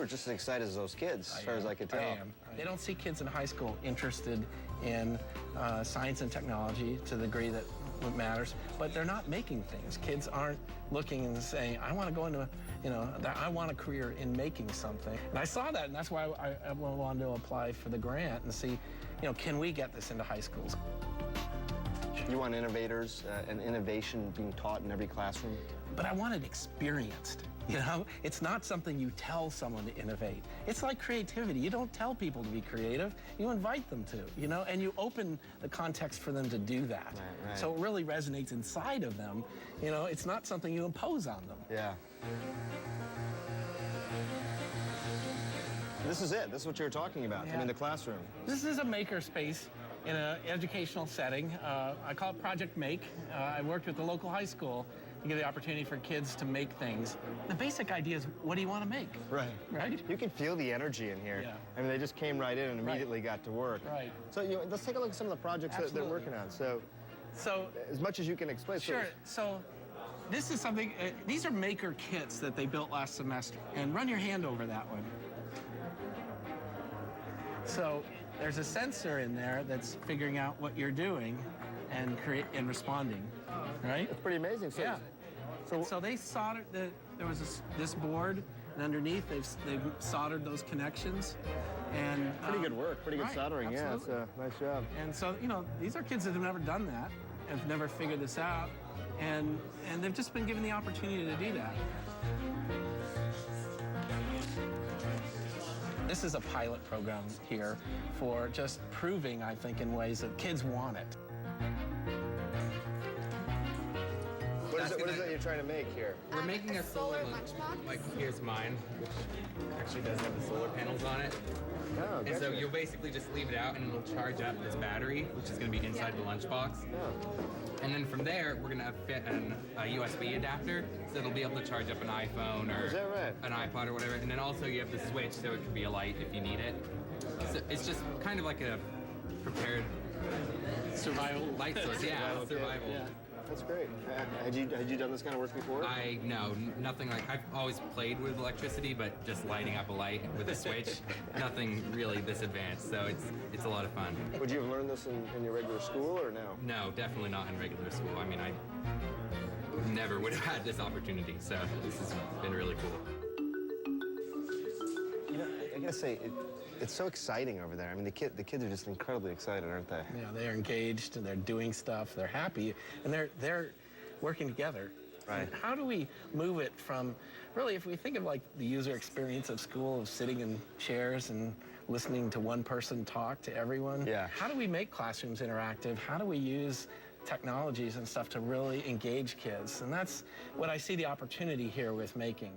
were just as excited as those kids, as far as I could tell. I am. They don't see kids in high school interested in science and technology to the degree that it matters, but they're not making things. Kids aren't looking and saying, I want to go into, I want a career in making something. And I saw that, and that's why I wanted to apply for the grant and see, can we get this into high schools? You want innovators and innovation being taught in every classroom? But I want it experienced. It's not something you tell someone to innovate. It's like creativity. You don't tell people to be creative. You invite them to, and you open the context for them to do that. Right. So it really resonates inside of them. It's not something you impose on them. Yeah. This is it. This is what you were talking about. Yeah. I mean, the classroom. This is a maker space in an educational setting. I call it Project Make. I worked with the local high school to give the opportunity for kids to make things. The basic idea is, what do you want to make? Right? You can feel the energy in here. Yeah. I mean, they just came right in and immediately got to work. Right. So let's take a look at some of the projects that they're working on. So as much as you can explain. Sure. So this is something, these are maker kits that they built last semester. And run your hand over that one. So there's a sensor in there that's figuring out what you're doing and responding, right? It's pretty amazing. So, yeah. So they soldered, there was this board, and underneath they've soldered those connections. And pretty good work, pretty good soldering. Absolutely. Yeah, it's a nice job. And so, these are kids that have never done that, have never figured this out, and they've just been given the opportunity to do that. This is a pilot program here for just proving, I think, in ways that kids want it. What is it that you're trying to make here? We're making a solar lunchbox. Like, here's mine, which actually does have the solar panels on it. Oh, and so you'll basically just leave it out and it'll charge up this battery, which is going to be inside the lunchbox. Oh. And then from there, we're going to fit a USB adapter, so it'll be able to charge up an iPhone or Is that right? an iPod or whatever. And then also you have the switch, so it could be a light if you need it. So it's just kind of like a prepared Survival. light source. Yeah, survival. Yeah. That's great. Had you done this kind of work before? No, nothing like, I've always played with electricity, but just lighting up a light with a switch, nothing really this advanced, so it's a lot of fun. Would you have learned this in your regular school or no? No, definitely not in regular school. I mean, I never would have had this opportunity, so this has been really cool. I gotta say, it's so exciting over there. I mean, the kids are just incredibly excited, aren't they? Yeah, they're engaged and they're doing stuff. They're happy and they're working together. Right. And how do we move it from, really, if we think of like the user experience of school, of sitting in chairs and listening to one person talk to everyone? Yeah. How do we make classrooms interactive? How do we use technologies and stuff to really engage kids? And that's what I see the opportunity here with making.